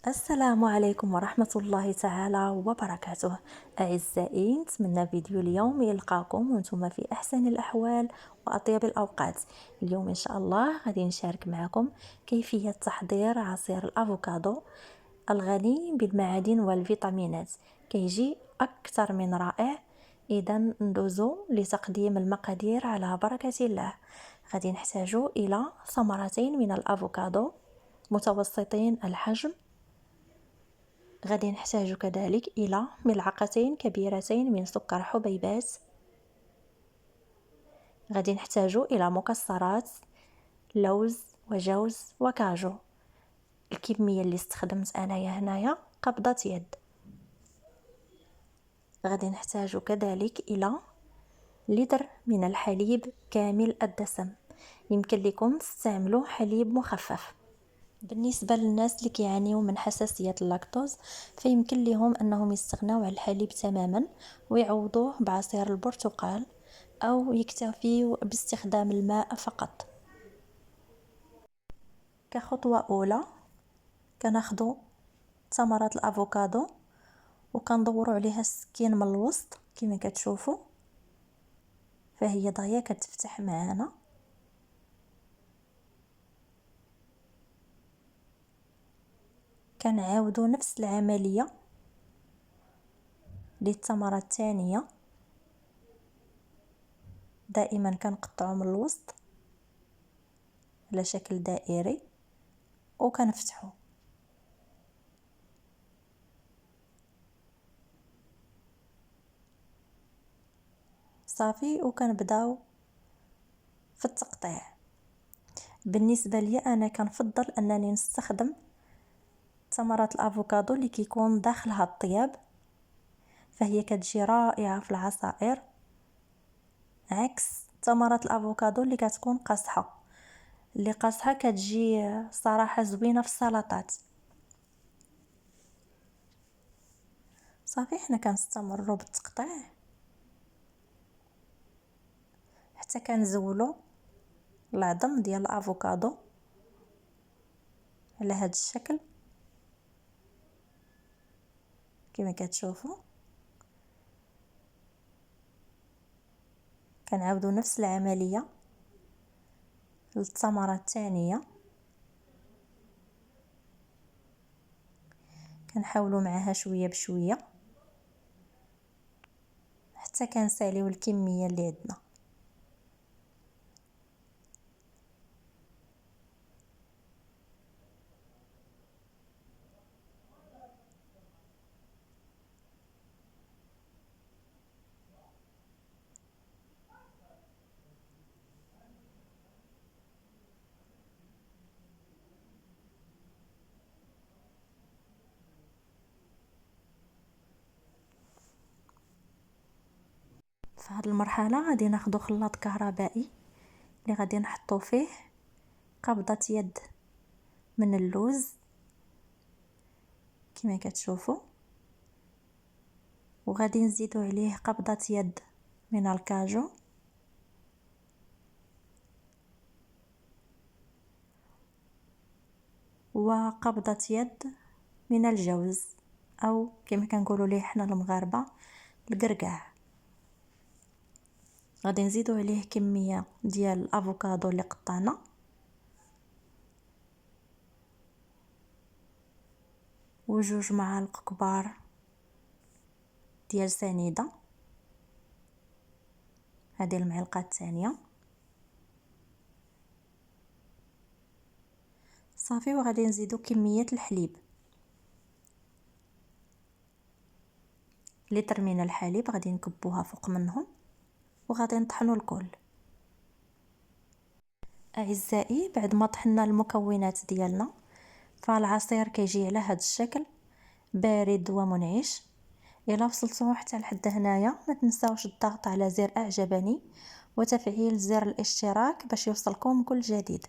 السلام عليكم ورحمة الله تعالى وبركاته. أعزائي، نتمنى فيديو اليوم يلقاكم وانتم في أحسن الأحوال وأطيب الأوقات. اليوم إن شاء الله غادي نشارك معكم كيفية تحضير عصير الأفوكادو الغني بالمعادن والفيتامينات. كيجي أكثر من رائع. إذا ندوزو لتقديم المقادير على بركة الله. غادي نحتاج إلى ثمرتين من الأفوكادو متوسطين الحجم. غادي نحتاج كذلك إلى ملعقتين كبيرتين من سكر حبيبات. غادي نحتاج إلى مكسرات لوز وجوز وكاجو. الكمية اللي استخدمت أنايا هنايا قبضة يد. غادي نحتاج كذلك إلى لتر من الحليب كامل الدسم. يمكن لكم تستعملوا حليب مخفف. بالنسبة للناس اللي كيعانيوا من حساسية اللاكتوز فيمكن لهم أنهم يستغنوا عن الحليب تماما ويعوضوه بعصير البرتقال أو يكتفيوا باستخدام الماء فقط. كخطوة أولى كناخدو ثمرة الأفوكادو وكندورو عليها السكين من الوسط كما كتشوفوا، فهي دغيا كتفتح معانا. كنعاودو نفس العملية للثمرة الثانية. دائما كنقطعو من الوسط على شكل دائري وكنفتحو. صافي، وكنبداو في التقطيع. بالنسبه لي انا كنفضل انني نستخدم ثمرات الافوكادو اللي كيكون داخلها الطياب، فهي كتجي رائعه في العصائر، عكس ثمرات الافوكادو اللي كتكون قاصحه. اللي قاصحه كتجي صراحه زوينه في السلطات. صافي، حنا كنستمروا بالتقطيع حتى كنزولوا العظم ديال الافوكادو على هذا الشكل كما كتشوفوا. كنعاودوا نفس العمليه للثمره الثانيه. كنحاولوا معها شويه بشويه حتى كنساليو الكميه اللي عندنا. في هذه المرحله غادي ناخذ خلاط كهربائي اللي غادي نحطو فيه قبضه يد من اللوز كما كتشوفوا، وغادي نزيدو عليه قبضه يد من الكاجو، وقبضه يد من الجوز او كما كنقولوا ليه حنا المغاربه القرقاع. غادي نزيدو عليه كميه ديال الافوكادو اللي قطعنا، وجوج معالق كبار ديال سنيده. هذه المعلقه الثانيه. صافي، وغادي نزيدو كميه الحليب، لتر من الحليب غادي نكبوها فوق منهم وغادي نطحنوا الكل. اعزائي، بعد ما طحنا المكونات ديالنا فالعصير كيجي على هذا الشكل بارد ومنعش. الا وصلتوا حتى لحد هنايا ما تنساوش الضغط على زر اعجبني وتفعيل زر الاشتراك باش يوصلكم كل جديد.